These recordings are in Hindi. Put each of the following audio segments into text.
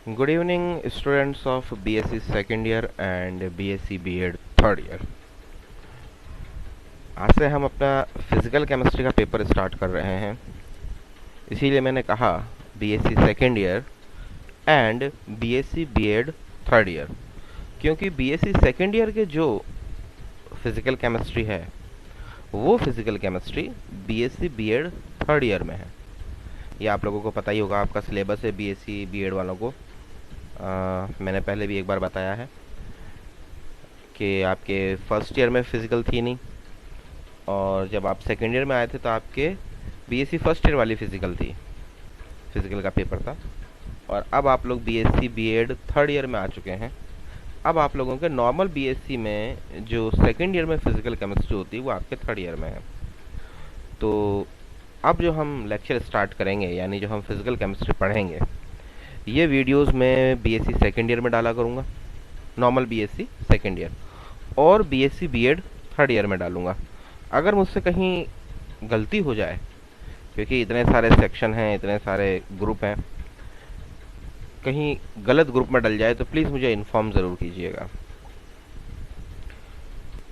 Good evening, students of BSc second year and BSc B.Ed third year. आज से हम अपना फिजिकल केमिस्ट्री का पेपर स्टार्ट कर रहे हैं। इसीलिए मैंने कहा BSc second year and BSc B.Ed third year, क्योंकि BSc सेकेंड ईयर के जो फिजिकल केमिस्ट्री है वो physical chemistry BSc B.Ed third year में है। ये आप लोगों को पता ही होगा, आपका सिलेबस है BSc B.Ed वालों को। मैंने पहले भी एक बार बताया है कि आपके फर्स्ट ईयर में फ़िज़िकल थी नहीं, और जब आप सेकेंड ईयर में आए थे तो आपके BSc फर्स्ट ईयर वाली फ़िज़िकल थी, फ़िज़िकल का पेपर था। और अब आप लोग BSc B.Ed थर्ड ईयर में आ चुके हैं। अब आप लोगों के नॉर्मल BSc में जो सेकेंड ईयर में फ़िज़िकल केमिस्ट्री होती है वो आपके थर्ड ईयर में है। तो अब जो हम लेक्चर स्टार्ट करेंगे, यानी जो हम फ़िज़िकल केमिस्ट्री पढ़ेंगे, ये वीडियोस मैं BSc सेकेंड ईयर में डाला करूँगा, नॉर्मल BSc सेकेंड ईयर, और BSc B.Ed थर्ड ईयर में डालूँगा। अगर मुझसे कहीं गलती हो जाए, क्योंकि इतने सारे सेक्शन हैं, इतने सारे ग्रुप हैं, कहीं गलत ग्रुप में डल जाए तो प्लीज़ मुझे इन्फॉर्म ज़रूर कीजिएगा।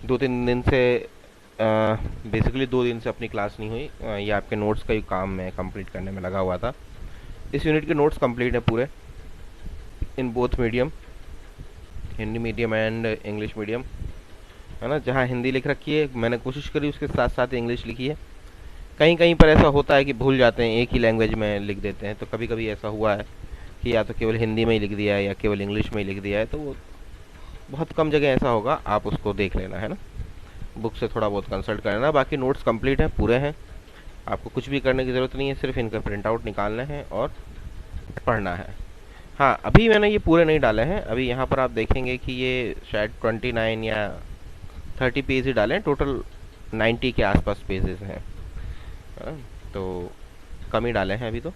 2-3 दिन से बेसिकली 2 दिन से अपनी क्लास नहीं हुई। ये आपके नोट्स का ही काम मैं कंप्लीट करने में लगा हुआ था। इस यूनिट के नोट्स कंप्लीट हैं पूरे, in both medium, Hindi medium and English medium, है ना। जहाँ हिंदी लिख रखी है मैंने कोशिश करी उसके साथ साथ इंग्लिश लिखी है। कहीं कहीं पर ऐसा होता है कि भूल जाते हैं, एक ही लैंग्वेज में लिख देते हैं, तो कभी कभी ऐसा हुआ है कि या तो केवल हिंदी में ही लिख दिया है या केवल इंग्लिश में ही लिख दिया है। तो वो बहुत कम जगह ऐसा होगा, आप उसको देख लेना, है ना। बुक से थोड़ा बहुत कंसल्ट करना। बाकी नोट्स कंप्लीट हैं, पूरे हैं, आपको कुछ भी करने की ज़रूरत नहीं है, सिर्फ इनका प्रिंट आउट निकालना है और पढ़ना है। हाँ, अभी मैंने ये पूरे नहीं डाले हैं। अभी यहाँ पर आप देखेंगे कि ये शायद 29 या 30 पेज ही डाले हैं, टोटल 90 के आसपास पेजेस हैं। हाँ, तो कम ही डाले हैं अभी। तो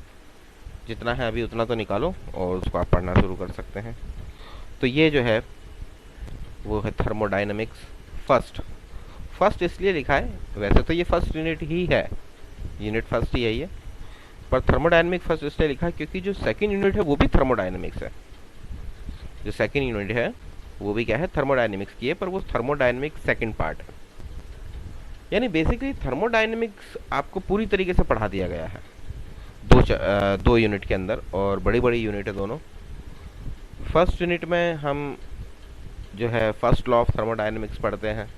जितना है अभी उतना तो निकालो और उसको आप पढ़ना शुरू कर सकते हैं। तो ये जो है वो है थर्मोडाइनमिक्स फर्स्ट। फर्स्ट इसलिए लिखा है, वैसे तो ये फर्स्ट यूनिट ही है, यूनिट फर्स्ट ही है ये, पर थर्मोडायनेमिक फर्स्ट इसलिए लिखा है क्योंकि जो सेकंड यूनिट है वो भी थर्मोडायनेमिक्स है। जो सेकंड यूनिट है वो भी क्या है, थर्मोडायनेमिक्स की है, पर वो थर्मोडायनेमिक्स सेकंड पार्ट है। यानी बेसिकली थर्मोडायनेमिक्स आपको पूरी तरीके से पढ़ा दिया गया है दो यूनिट के अंदर, और बड़ी बड़ी यूनिट है दोनों। फर्स्ट यूनिट में हम जो है फर्स्ट लॉ ऑफ थर्मोडायनेमिक्स पढ़ते हैं,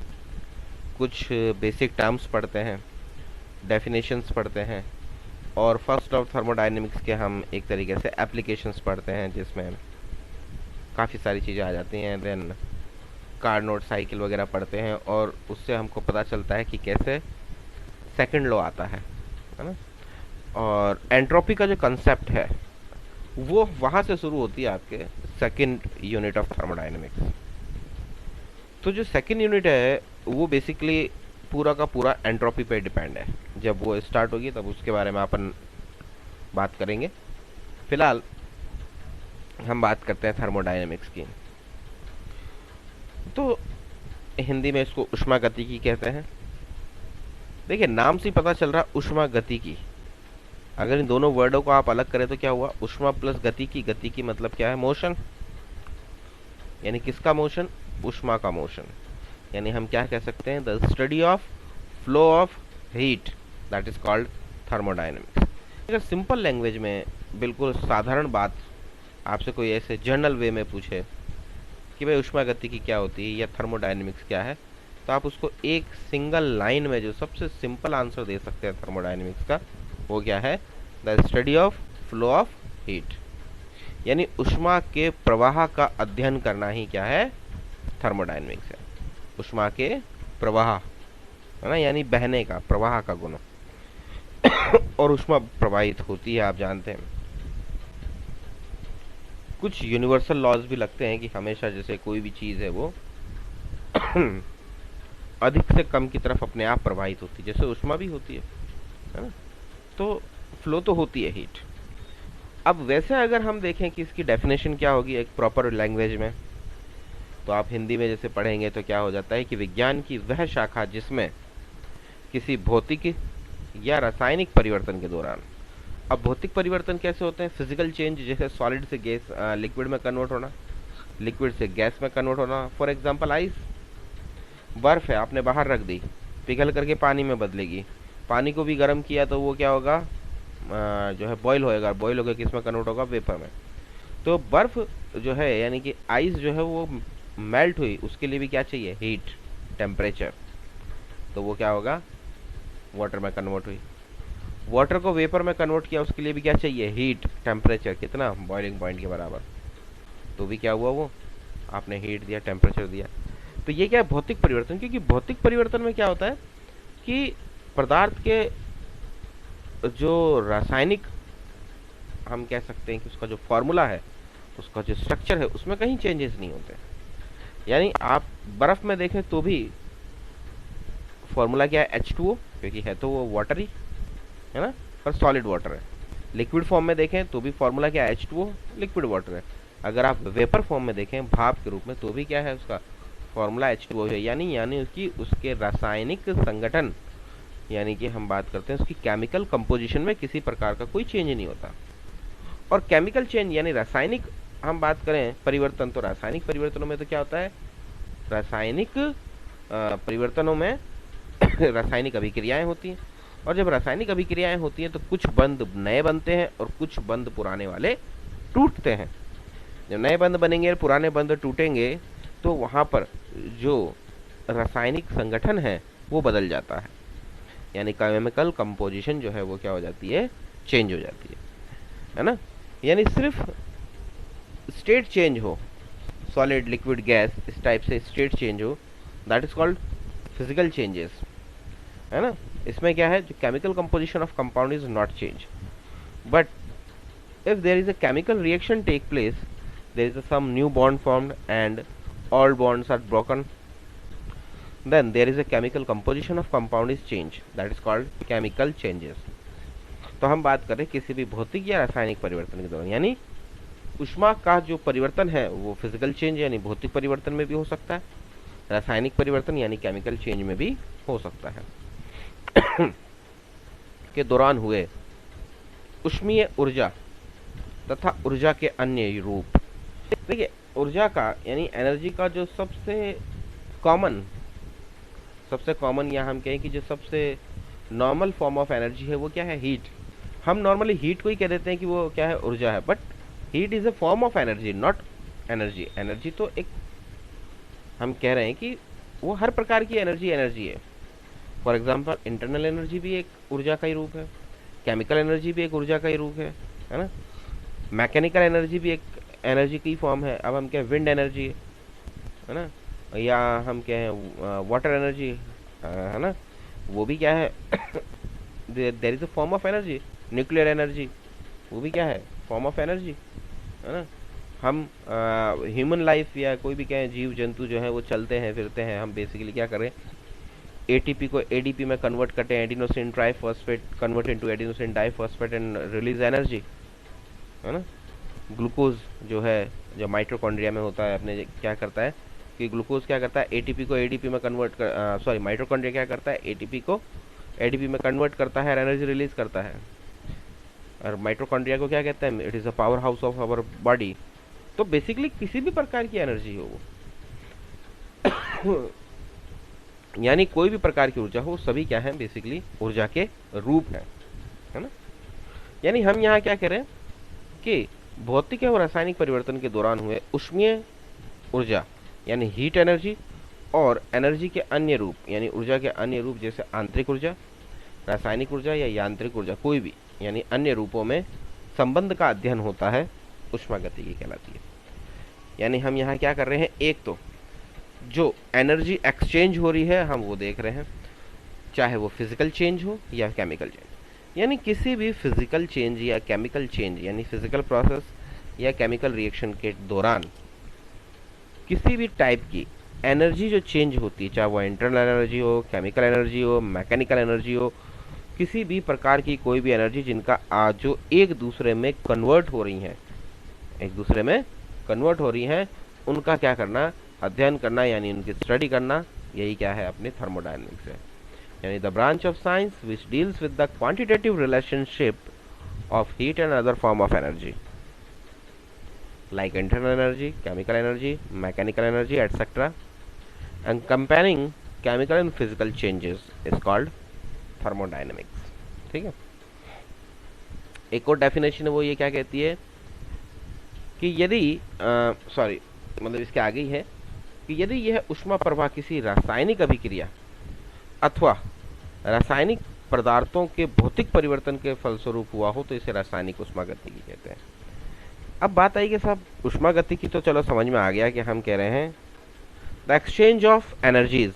कुछ बेसिक टर्म्स पढ़ते हैं, डेफिनेशंस पढ़ते हैं, और फर्स्ट ऑफ थर्मोडायनेमिक्स के हम एक तरीके से एप्लीकेशंस पढ़ते हैं, जिसमें काफ़ी सारी चीज़ें आ जाती हैं। देन कार्नोट साइकिल वगैरह पढ़ते हैं, और उससे हमको पता चलता है कि कैसे सेकंड लॉ आता है ना। और एंट्रोपी का जो कंसेप्ट है वो वहाँ से शुरू होती है आपके सेकंड यूनिट ऑफ थर्मोडायनेमिक्स। तो जो सेकंड यूनिट है वो बेसिकली पूरा का पूरा एंट्रोपी पे डिपेंड है। जब वो स्टार्ट होगी तब उसके बारे में अपन बात करेंगे। फिलहाल हम बात करते हैं थर्मोडायनेमिक्स की। तो हिंदी में इसको ऊष्मागतिकी कहते हैं। देखिए, नाम से पता चल रहा ऊष्मागतिकी। अगर इन दोनों वर्डों को आप अलग करें तो क्या हुआ, ऊष्मा प्लस गति की। गति की मतलब क्या है, मोशन। यानी किसका मोशन, ऊष्मा का मोशन। यानी हम क्या कह सकते हैं, the study of flow of heat, that is called thermodynamics. अगर सिंपल लैंग्वेज में बिल्कुल साधारण बात आपसे कोई ऐसे जनरल वे में पूछे कि भाई ऊष्मागतिकी क्या होती है या थर्मोडायनेमिक्स क्या है, तो आप उसको एक सिंगल लाइन में जो सबसे सिंपल आंसर दे सकते हैं थर्मोडायनेमिक्स का, वो क्या है, the study of flow of heat. यानी ऊष्मा के प्रवाह का अध्ययन करना ही क्या है, थर्मोडायनेमिक्स है। ऊष्मा के प्रवाह, है ना, यानी बहने का, प्रवाह का गुण। और ऊष्मा प्रवाहित होती है, आप जानते हैं। कुछ यूनिवर्सल लॉज भी लगते हैं कि हमेशा जैसे कोई भी चीज़ है वो अधिक से कम की तरफ अपने आप प्रवाहित होती है, जैसे ऊष्मा भी होती है ना। तो फ्लो तो होती है हीट। अब वैसे अगर हम देखें कि इसकी डेफिनेशन क्या होगी एक प्रॉपर लैंग्वेज में, तो आप हिंदी में जैसे पढ़ेंगे तो क्या हो जाता है कि विज्ञान की वह शाखा जिसमें किसी भौतिक या रासायनिक परिवर्तन के दौरान अब भौतिक परिवर्तन कैसे होते हैं? फिजिकल चेंज, जैसे सॉलिड से गैस लिक्विड में कन्वर्ट होना, लिक्विड से गैस में कन्वर्ट होना। फॉर एग्जांपल आइस, बर्फ है आपने बाहर रख दी, पिघल करके पानी में बदलेगी। पानी को भी गर्म किया तो वो क्या होगा, जो है बॉयल होएगा, बॉयल होकर किस में कन्वर्ट होगा, वेपर में। तो बर्फ जो है यानी कि आइस जो है वो मेल्ट हुई, उसके लिए भी क्या चाहिए, हीट, टेम्परेचर। तो वो क्या होगा, वाटर में कन्वर्ट हुई। वाटर को वेपर में कन्वर्ट किया, उसके लिए भी क्या चाहिए, हीट, टेम्परेचर, कितना, बॉइलिंग पॉइंट के बराबर। तो भी क्या हुआ, वो आपने हीट दिया, टेम्परेचर दिया। तो ये क्या है, भौतिक परिवर्तन। क्योंकि भौतिक परिवर्तन में क्या होता है कि पदार्थ के जो रासायनिक, हम कह सकते हैं कि उसका जो फॉर्मूला है, उसका जो स्ट्रक्चर है, उसमें कहीं चेंजेस नहीं होते। यानी आप बर्फ में देखें तो भी फॉर्मूला क्या है, H2O, क्योंकि है तो वो वाटर ही है ना, पर सॉलिड वाटर है। लिक्विड फॉर्म में देखें तो भी फॉर्मूला क्या है, H2O, लिक्विड वाटर है। अगर आप वेपर फॉर्म में देखें, भाप के रूप में, तो भी क्या है, उसका फॉर्मूला H2O है। यानी उसकी उसके रासायनिक संगठन, यानी कि हम बात करते हैं उसकी केमिकल कंपोजिशन में किसी प्रकार का कोई चेंज नहीं होता। और केमिकल चेंज यानी रासायनिक, हम बात करें परिवर्तन, तो रासायनिक परिवर्तनों में तो क्या होता है, रासायनिक परिवर्तनों में रासायनिक अभिक्रियाएं होती हैं। और जब रासायनिक अभिक्रियाएं होती हैं तो कुछ बंध नए बनते हैं और कुछ बंध पुराने वाले टूटते हैं। जब नए बंध बनेंगे और पुराने बंध टूटेंगे तो वहाँ पर जो रासायनिक संगठन है वो बदल जाता है, यानी केमिकल कंपोजिशन जो है वो क्या हो जाती है, चेंज हो जाती है ना। यानी सिर्फ स्टेट चेंज हो, सॉलिड, लिक्विड, गैस, इस टाइप से स्टेट चेंज हो, that is called physical changes, है ना। इसमें क्या है, जो chemical composition of compound is not change, but if there is a chemical reaction take place, there is some new bond formed and all bonds are broken, then there is a chemical composition of compound is changed, that is called chemical changes। तो हम बात करें किसी भी भौतिक या रासायनिक परिवर्तन के दौरान, यानी ऊष्मा का जो परिवर्तन है वो फिजिकल चेंज यानी भौतिक परिवर्तन में भी हो सकता है, रासायनिक परिवर्तन यानी केमिकल चेंज में भी हो सकता है के दौरान हुए ऊष्मीय ऊर्जा तथा ऊर्जा के अन्य रूप। देखिए, ऊर्जा का यानी एनर्जी का जो सबसे कॉमन या हम कहें कि जो सबसे नॉर्मल फॉर्म ऑफ एनर्जी है वो क्या है, हीट। हम नॉर्मली हीट को ही कह देते हैं कि वो क्या है, ऊर्जा है, but heat is a form of energy, not energy. Energy तो एक, हम कह रहे हैं कि वो हर प्रकार की एनर्जी है। फॉर एग्जाम्पल इंटरनल एनर्जी भी एक ऊर्जा का ही रूप है, केमिकल एनर्जी भी एक ऊर्जा का ही रूप है ना। मैकेनिकल एनर्जी भी एक एनर्जी की फॉर्म है। अब हम कहें विंड एनर्जी है ना, या हम कहें वाटर एनर्जी है ना, वो भी क्या है there is a form of energy. Nuclear energy, वो भी क्या है, फॉर्म ऑफ एनर्जी, है ना। हम ह्यूमन लाइफ या कोई भी कहें जीव जंतु जो है वो चलते हैं फिरते हैं, हम बेसिकली क्या करें, एटीपी को एडीपी में कन्वर्ट करते हैं, adenosine triphosphate convert into adenosine diphosphate and release energy, है ना। ग्लूकोज जो है, जो माइटोकॉन्ड्रिया में होता है, अपने क्या करता है कि ग्लूकोज क्या करता है, एटीपी को एडीपी में कन्वर्ट कर, सॉरी माइटोकॉन्ड्रिया क्या करता है, एटीपी को एडीपी में कन्वर्ट करता है और एनर्जी रिलीज करता है। और माइटोकॉन्ड्रिया को क्या कहते हैं, it is a power house of our body. तो बेसिकली किसी भी प्रकार की एनर्जी हो वो यानी कोई भी प्रकार की ऊर्जा हो, सभी क्या है, बेसिकली ऊर्जा के रूप है ना। यानी हम यहाँ क्या कह रहे हैं कि भौतिक और रासायनिक परिवर्तन के दौरान हुए ऊष्मीय ऊर्जा यानी हीट एनर्जी और एनर्जी के अन्य रूप यानी ऊर्जा के अन्य रूप, जैसे आंतरिक ऊर्जा, रासायनिक ऊर्जा या यांत्रिक ऊर्जा, कोई भी यानी अन्य रूपों में संबंध का अध्ययन होता है, ऊष्मागतिकी कहलाती है। यानी हम यहाँ क्या कर रहे हैं, एक तो जो एनर्जी एक्सचेंज हो रही है हम वो देख रहे हैं, चाहे वो फिजिकल चेंज हो या केमिकल चेंज। यानी किसी भी फिजिकल चेंज या केमिकल चेंज यानी फिजिकल प्रोसेस या केमिकल रिएक्शन के दौरान किसी भी टाइप की एनर्जी जो चेंज होती है, चाहे वो इंटरनल एनर्जी हो, केमिकल एनर्जी हो, मैकेनिकल एनर्जी हो, किसी भी प्रकार की कोई भी एनर्जी जिनका जो एक दूसरे में कन्वर्ट हो रही हैं, उनका क्या करना, अध्ययन करना, यानी उनकी स्टडी करना, यही क्या है अपने थर्मोडायनेमिक्स है। यानी the branch of science which deals with the quantitative relationship of heat and other form of energy like internal energy, chemical energy, mechanical energy, etc. And comparing chemical and physical changes is called thermodynamics. ठीक है। एक और डेफिनेशन है, वो ये क्या कहती है कि यदि सॉरी मतलब इसके आगे ही है कि यदि यह ऊष्मा प्रवाह किसी रासायनिक अभिक्रिया अथवा रासायनिक पदार्थों के भौतिक परिवर्तन के फलस्वरूप हुआ हो तो इसे रासायनिक ऊष्मागतिकी कहते हैं। अब बात आई कि साहब ऊष्मागतिकी तो चलो समझ में आ गया कि हम कह रहे हैं द एक्सचेंज ऑफ एनर्जीज,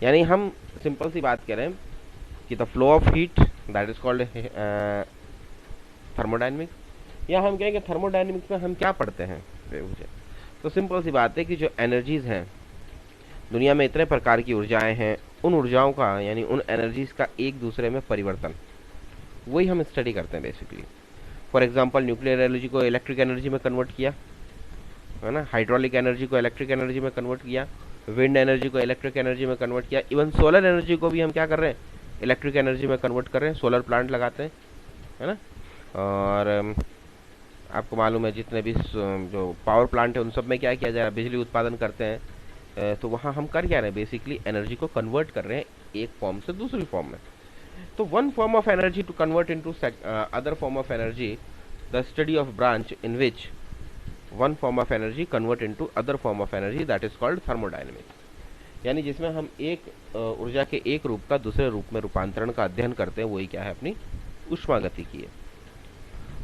यानी हम सिंपल सी बात कह रहे हैं कि the flow of heat that is called thermodynamics, या हम कहेंगे थर्मोडायनेमिक्स में हम क्या पढ़ते हैं। तो सिंपल सी बात है कि जो एनर्जीज हैं दुनिया में, इतने प्रकार की ऊर्जाएं हैं, उन ऊर्जाओं का यानी उन एनर्जीज का एक दूसरे में परिवर्तन, वही हम स्टडी करते हैं basically. For example nuclear energy को इलेक्ट्रिक एनर्जी में कन्वर्ट किया, है ना, हाइड्रोलिक एनर्जी को इलेक्ट्रिक एनर्जी में कन्वर्ट किया, विंड एनर्जी को इलेक्ट्रिक एनर्जी में कन्वर्ट किया, इवन सोलर एनर्जी को भी हम क्या कर रहे हैं, इलेक्ट्रिक एनर्जी में कन्वर्ट कर रहे हैं, सोलर प्लांट लगाते हैं, है ना। और आपको मालूम है जितने भी जो पावर प्लांट है उन सब में क्या किया जा रहा है, बिजली उत्पादन करते हैं, तो वहाँ हम कर क्या रहे हैं, बेसिकली एनर्जी को कन्वर्ट कर रहे हैं एक फॉर्म से दूसरी फॉर्म में। तो one form of energy to convert into other form of energy, the study of branch in which one form of energy convert into other form of energy, that is called thermodynamics. यानी जिसमें हम एक ऊर्जा के एक रूप का दूसरे रूप में रूपांतरण का अध्ययन करते हैं, वही क्या है, अपनी ऊष्मागतिकी है।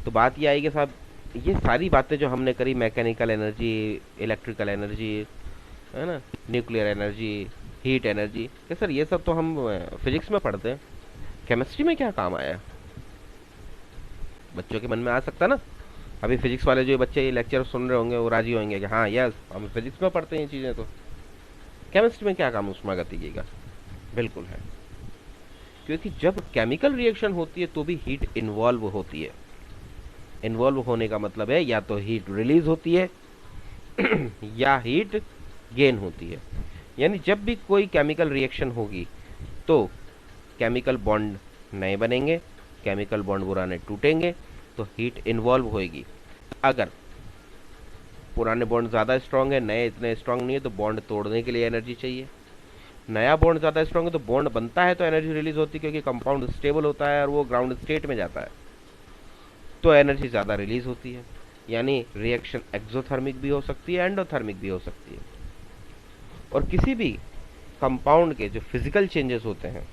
तो बात ये आई कि साहब ये सारी बातें जो हमने करी, मैकेनिकल एनर्जी, इलेक्ट्रिकल एनर्जी, है ना, न्यूक्लियर एनर्जी, हीट एनर्जी, कि सर ये सब तो हम फिजिक्स में पढ़ते हैं, केमिस्ट्री में क्या काम आया। बच्चों के मन में आ सकता ना, अभी फिजिक्स वाले जो बच्चे ये लेक्चर सुन रहे होंगे वो राजी होंगे कि हाँ यस हम फिजिक्स में पढ़ते हैं ये चीज़ें, तो केमिस्ट्री में क्या काम ऊष्मागतिकी का। बिल्कुल है, क्योंकि जब केमिकल रिएक्शन होती है तो भी हीट इन्वॉल्व होती है। इन्वॉल्व होने का मतलब है या तो हीट रिलीज होती है या हीट गेन होती है। यानी जब भी कोई केमिकल रिएक्शन होगी तो केमिकल बॉन्ड नए बनेंगे, केमिकल बॉन्ड पुराने टूटेंगे, तो हीट इन्वॉल्व होएगी। अगर पुराने बॉन्ड ज़्यादा स्ट्रांग है, नए इतने स्ट्रांग नहीं है, तो बॉन्ड तोड़ने के लिए एनर्जी चाहिए। नया बॉन्ड ज़्यादा स्ट्रांग है तो बॉन्ड बनता है तो एनर्जी रिलीज होती है, क्योंकि कंपाउंड स्टेबल होता है और वो ग्राउंड स्टेट में जाता है, तो एनर्जी ज़्यादा रिलीज होती है। यानी रिएक्शन एक्सोथर्मिक भी हो सकती है, एंडोथर्मिक भी हो सकती है। और किसी भी कंपाउंड के जो फिजिकल चेंजेस होते हैं,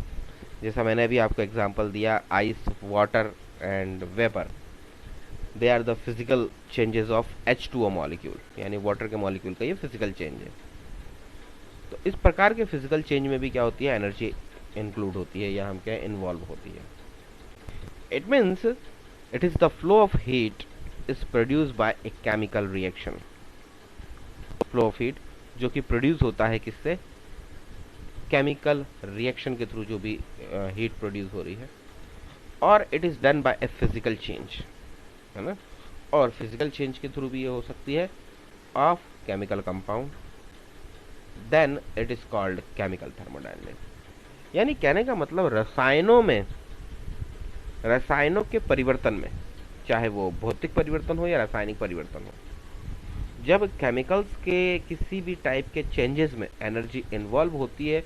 जैसा मैंने अभी आपको एग्जांपल दिया, ice, water and vapour, they are the physical changes of H2O molecule, यानी वाटर के मॉलिक्यूल का ये फिजिकल चेंज है। तो इस प्रकार के फिजिकल चेंज में भी क्या होती है, एनर्जी इंक्लूड होती है, या हम क्या इन्वॉल्व होती है। It means it is the flow of heat is produced by a chemical reaction. flow of heat जो कि प्रोड्यूस होता है किससे, केमिकल रिएक्शन के थ्रू जो भी हीट प्रोड्यूस हो रही है, और it is done by a physical change, है ना। और फिजिकल चेंज के थ्रू भी ये हो सकती है of chemical compound, then it is called chemical thermodynamics. यानी कहने का मतलब रसायनों के परिवर्तन में, चाहे वो भौतिक परिवर्तन हो या रासायनिक परिवर्तन हो, जब केमिकल्स के किसी भी टाइप के चेंजेस में एनर्जी इन्वॉल्व होती है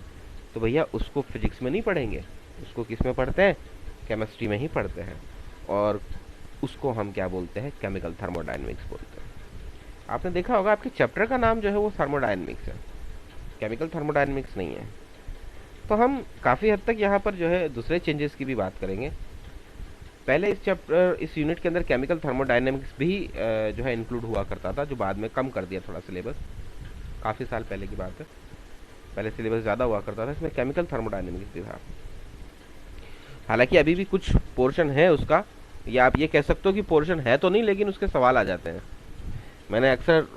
तो भैया उसको फिजिक्स में नहीं पढ़ेंगे, उसको किस में पढ़ते हैं, केमिस्ट्री में ही पढ़ते हैं, और उसको हम क्या बोलते हैं, केमिकल थर्मोडायनेमिक्स बोलते हैं। आपने देखा होगा आपके चैप्टर का नाम जो है वो थर्मोडायनेमिक्स है, केमिकल थर्मोडायनेमिक्स नहीं है। तो हम काफ़ी हद तक यहाँ पर जो है दूसरे चेंजेस की भी बात करेंगे। पहले इस चैप्टर, इस यूनिट के अंदर केमिकल थर्मोडायनेमिक्स भी जो है इंक्लूड हुआ करता था, जो बाद में कम कर दिया थोड़ा सिलेबस, काफ़ी साल पहले की बात है। पहले सिलेबस ज़्यादा हुआ करता था, इसमें केमिकल थर्मोडायनेमिक्स भी था। हालांकि अभी भी कुछ पोर्शन है उसका, या आप ये कह सकते हो कि पोर्शन है तो नहीं, लेकिन उसके सवाल आ जाते हैं। मैंने अक्सर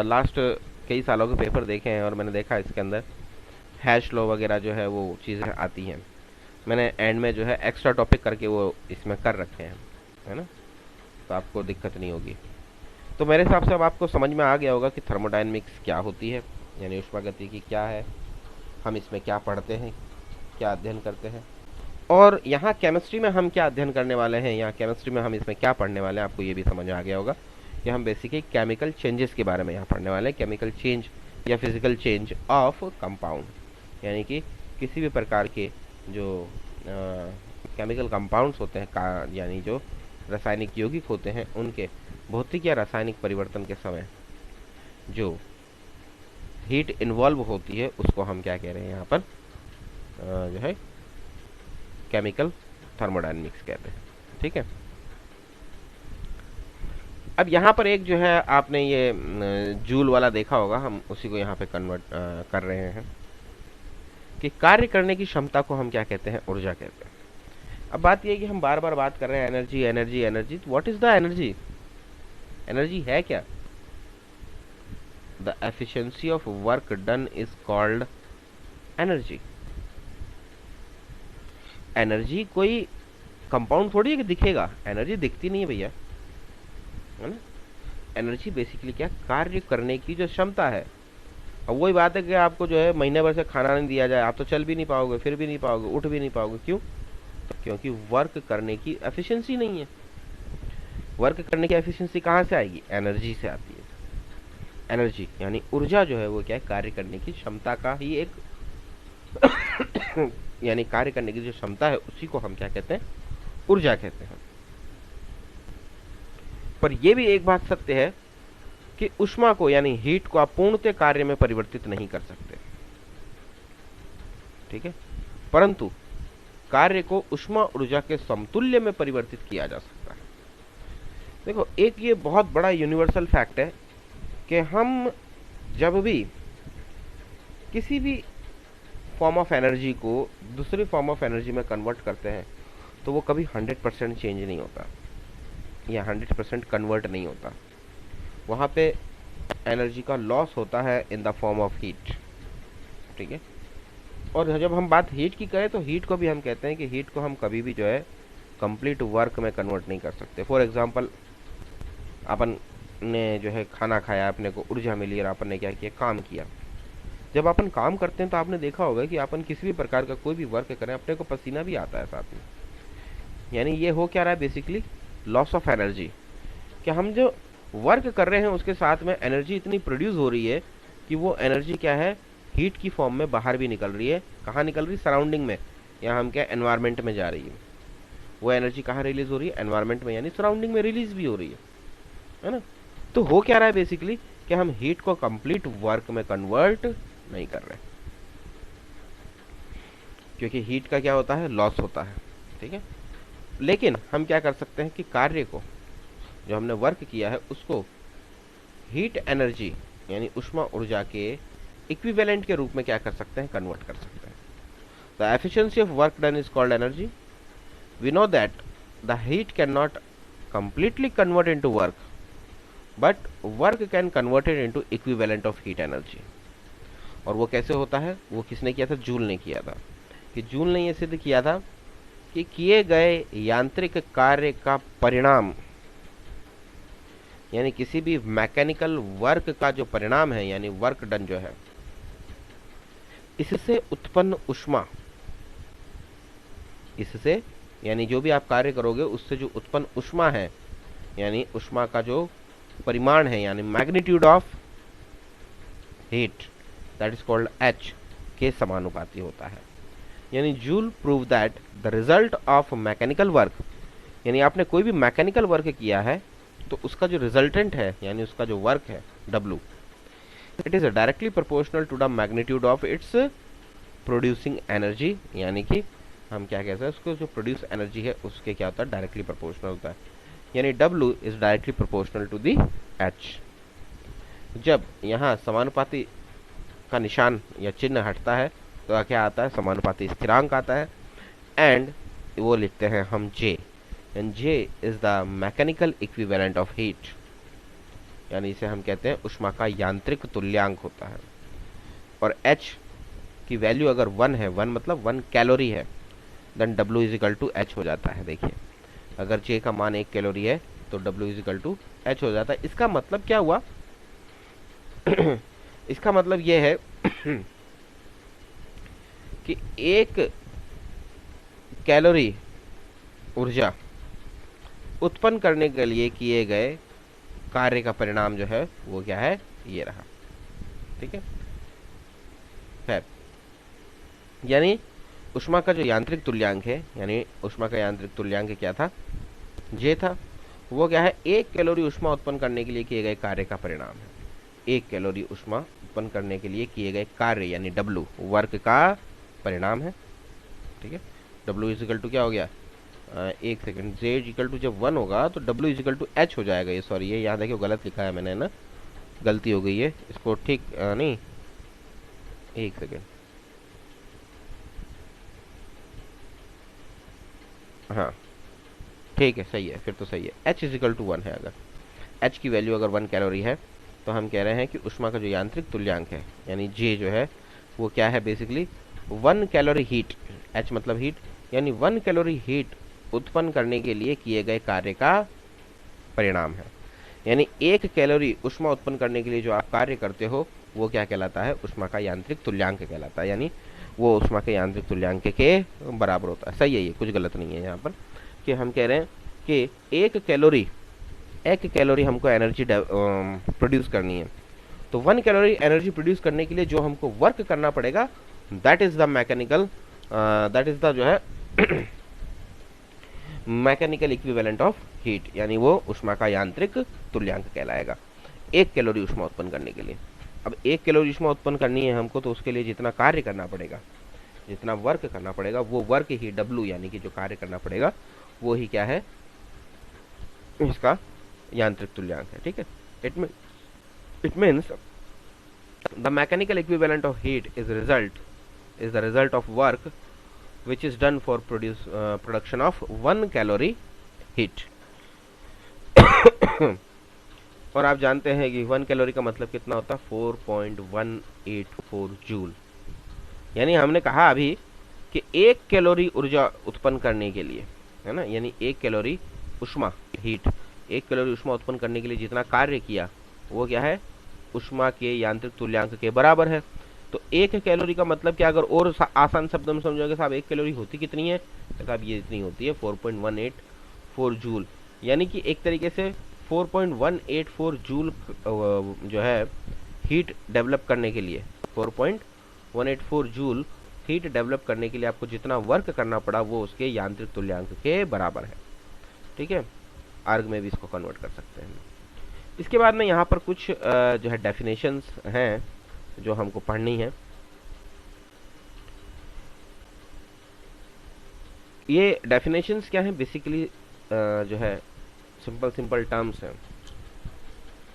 लास्ट कई सालों के पेपर देखे हैं और मैंने देखा इसके अंदर हैश लॉ वगैरह जो है वो चीज़ें आती हैं। मैंने एंड में जो है एक्स्ट्रा टॉपिक करके वो इसमें कर रखे हैं, है ना, तो आपको दिक्कत नहीं होगी। तो मेरे हिसाब से अब आपको समझ में आ गया होगा कि थर्मोडायनेमिक्स क्या होती है, यानी ऊष्मागतिकी क्या है, हम इसमें क्या पढ़ते हैं, क्या अध्ययन करते हैं। और यहाँ केमिस्ट्री में हम क्या अध्ययन करने वाले हैं, यहाँ केमिस्ट्री में हम इसमें क्या पढ़ने वाले हैं, आपको ये भी समझ आ गया होगा कि हम बेसिकली केमिकल चेंजेस के बारे में यहाँ पढ़ने वाले हैं। केमिकल चेंज या फिजिकल चेंज ऑफ कंपाउंड, यानी कि किसी भी प्रकार के जो केमिकल कंपाउंड्स होते हैं, यानी जो रासायनिक यौगिक होते हैं, उनके भौतिक या रासायनिक परिवर्तन के समय जो हीट इन्वॉल्व होती है उसको हम क्या कह रहे हैं यहाँ पर जो है केमिकल थर्मोडायनेमिक्स कहते हैं। ठीक है, अब यहाँ पर एक जो है आपने ये जूल वाला देखा होगा, हम उसी को यहाँ पे कन्वर्ट कर रहे हैं कि कार्य करने की क्षमता को हम क्या कहते हैं, ऊर्जा कहते हैं। अब बात ये है कि हम बार बार बात कर रहे हैं एनर्जी एनर्जी एनर्जी, तो what is the energy? Energy है क्या? The efficiency of work done is called energy. Energy कोई कंपाउंड थोड़ी है कि दिखेगा, एनर्जी दिखती नहीं है भैया, है ना। एनर्जी बेसिकली क्या, कार्य करने की जो क्षमता है। अब वही बात है कि आपको जो है महीने भर से खाना नहीं दिया जाए, आप तो चल भी नहीं पाओगे, फिर भी नहीं पाओगे, उठ भी नहीं पाओगे। क्यों? तो क्योंकि वर्क करने की एफिशिएंसी नहीं है। वर्क करने की एफिशिएंसी कहाँ से आएगी? एनर्जी से आती है। एनर्जी यानी ऊर्जा जो है वो क्या है, कार्य करने की क्षमता का ही एक यानी कार्य करने की जो क्षमता है उसी को हम क्या कहते हैं, ऊर्जा कहते हैं। पर यह भी एक बात सत्य है कि ऊष्मा को यानी हीट को आप पूर्णतः कार्य में परिवर्तित नहीं कर सकते, ठीक है, परंतु कार्य को ऊष्मा ऊर्जा के समतुल्य में परिवर्तित किया जा सकता है। देखो, एक ये बहुत बड़ा यूनिवर्सल फैक्ट है कि हम जब भी किसी भी फॉर्म ऑफ एनर्जी को दूसरी फॉर्म ऑफ एनर्जी में कन्वर्ट करते हैं तो वो कभी 100% चेंज नहीं होता या 100% कन्वर्ट नहीं होता। वहाँ पे एनर्जी का लॉस होता है in the form of heat, ठीक है। और जब हम बात हीट की करें तो हीट को भी हम कहते हैं कि हीट को हम कभी भी जो है कंप्लीट वर्क में कन्वर्ट नहीं कर सकते। फॉर एग्जांपल, अपन ने जो है खाना खाया, अपने को ऊर्जा मिली और अपन ने क्या किया, काम किया। जब अपन काम करते हैं तो आपने देखा होगा कि अपन किसी भी प्रकार का कोई भी वर्क करें अपने को पसीना भी आता है साथ में, यानी ये हो क्या रहा है, बेसिकली लॉस ऑफ एनर्जी। कि हम जो वर्क कर रहे हैं उसके साथ में एनर्जी इतनी प्रोड्यूस हो रही है कि वो एनर्जी क्या है, हीट की फॉर्म में बाहर भी निकल रही है। कहाँ निकल रही? सराउंडिंग में, या हम क्या एनवायरनमेंट में जा रही है। वो एनर्जी कहाँ रिलीज हो रही है? एनवायरनमेंट में, यानी सराउंडिंग में रिलीज भी हो रही है ना। तो हो क्या रहा है बेसिकली कि हम हीट को कंप्लीट वर्क में कन्वर्ट नहीं कर रहे, क्योंकि हीट का क्या होता है, लॉस होता है, ठीक है। लेकिन हम क्या कर सकते हैं कि कार्य को, जो हमने वर्क किया है उसको हीट एनर्जी यानी ऊष्मा ऊर्जा के इक्विवेलेंट के रूप में क्या कर सकते हैं, कन्वर्ट कर सकते हैं। The efficiency of work done is called energy. We know that the heat can not completely convert into work, but work can convert it into equivalent of heat energy। और वो कैसे होता है? वो किसने किया था? जूल ने किया था। कि जूल ने ये सिद्ध किया था कि किए गए यांत्रिक कार्य का परिणाम, यानी किसी भी मैकेनिकल वर्क का जो परिणाम है, यानी वर्क डन जो है, इससे उत्पन्न ऊष्मा, इससे यानी जो भी आप कार्य करोगे उससे जो उत्पन्न ऊष्मा है, यानी ऊष्मा का जो परिमाण है, यानी magnitude of heat, that is called H, के समानुपाती होता है। यानी joule prove that the result of mechanical work, यानी आपने कोई भी मैकेनिकल वर्क किया है तो उसका जो रिजल्टेंट है, यानी उसका जो वर्क है W, it is directly proportional to the magnitude of its producing energy. यानी कि हम क्या कहते हैं, उसको जो प्रोड्यूस एनर्जी है उसके क्या होता है, डायरेक्टली प्रोपोर्शनल होता है। यानी W is directly proportional to the H। जब यहाँ समानुपाती का निशान या चिन्ह हटता है तो क्या आता है, समानुपाती स्थिरांक आता है, एंड वो लिखते हैं हम J, and J is the mechanical equivalent of heat, यानी इसे हम कहते हैं ऊष्मा का यांत्रिक तुल्यांक होता है। और H की वैल्यू अगर 1 है, 1 मतलब 1 कैलोरी है, then W is equal to H हो जाता है। देखिए, अगर J का मान 1 कैलोरी है तो W is equal to H हो जाता है। इसका मतलब क्या हुआ इसका मतलब यह है कि एक कैलोरी ऊर्जा उत्पन्न करने के लिए किए गए कार्य का परिणाम जो है वो क्या है, ये रहा। ठीक है, खैर, यानी ऊष्मा का जो यांत्रिक तुल्यांक है, यानी ऊष्मा का यांत्रिक तुल्यांक क्या था, जे था, वो क्या है, 1 कैलोरी ऊष्मा उत्पन्न करने के लिए किए गए कार्य का परिणाम है। 1 कैलोरी ऊष्मा उत्पन्न करने के लिए किए गए कार्य यानी W वर्क का परिणाम है। ठीक है, W इजिकल टू क्या हो गया, एक सेकंड, Z इजिकल टू जब 1 होगा तो W इजिकल टू H हो जाएगा। ये सॉरी, ये याद है कि गलत लिखा है मैंने ना, गलती हो गई है, इसको ठीक नहीं, एक सेकंड, हाँ ठीक है, सही है, फिर तो सही है। H इजिकल टू 1 है, अगर H की वैल्यू अगर 1 कैलोरी है तो हम कह रहे हैं कि ऊष्मा का जो यांत्रिक तुल्यांक है यानी J जो है वो क्या है, बेसिकली 1 कैलोरी हीट, H मतलब हीट, यानी 1 कैलोरी हीट उत्पन्न करने के लिए किए गए कार्य का परिणाम है। यानी 1 कैलोरी ऊष्मा उत्पन्न करने के लिए जो आप कार्य करते हो वो क्या कहलाता है, ऊष्मा का यांत्रिक तुल्यांक कहलाता है, यानी वो ऊष्मा के यांत्रिक तुल्यांक के बराबर होता है। सही है, ये कुछ गलत नहीं है यहाँ पर, कि हम कह रहे हैं कि 1 कैलोरी हमको एनर्जी प्रोड्यूस करनी है, तो 1 कैलोरी एनर्जी प्रोड्यूस करने के लिए जो हमको वर्क करना पड़ेगा, that is the mechanical, that is the जो है मैकेनिकल इक्विवेलेंट ऑफ हीट, यानी वो ऊष्मा का यांत्रिक तुल्यांक कहलाएगा 1 कैलोरी ऊष्मा उत्पन्न करने के लिए। अब 1 कैलोरी ऊष्मा उत्पन्न करनी है हमको, तो उसके लिए जितना कार्य करना पड़ेगा, जितना वर्क करना पड़ेगा, वो वर्क ही W यानी कि जो कार्य करना पड़ेगा वो ही क्या है, इसका यांत्रिक तुल्यांक है। ठीक है, it means the mechanical equivalent of heat is the result of work which is done for production of 1 calorie heat। और आप जानते हैं कि 1 कैलोरी का मतलब कितना होता है, 4.184 जूल। यानी हमने कहा अभी कि 1 कैलोरी ऊर्जा उत्पन्न करने के लिए, है ना, यानी 1 कैलोरी ऊष्मा हीट, 1 कैलोरी ऊष्मा उत्पन्न करने के लिए जितना कार्य किया वो क्या है, ऊष्मा के यांत्रिक तुल्यांक के बराबर है। तो 1 कैलोरी का मतलब क्या, अगर और आसान शब्द में समझोगे साहब 1 कैलोरी होती कितनी है, तो साहब ये इतनी होती है 4.184 जूल। यानी कि एक तरीके से 4.184 जूल जो है हीट डेवलप करने के लिए, 4.184 जूल हीट डेवलप करने के लिए आपको जितना वर्क करना पड़ा वो उसके यांत्रिक तुल्यांक के बराबर है। ठीक है, आर्ग में भी इसको कन्वर्ट कर सकते हैं। इसके बाद में यहाँ पर कुछ जो है डेफिनेशंस हैं जो हमको पढ़नी है। ये डेफिनेशंस क्या है, बेसिकली जो है सिंपल टर्म्स हैं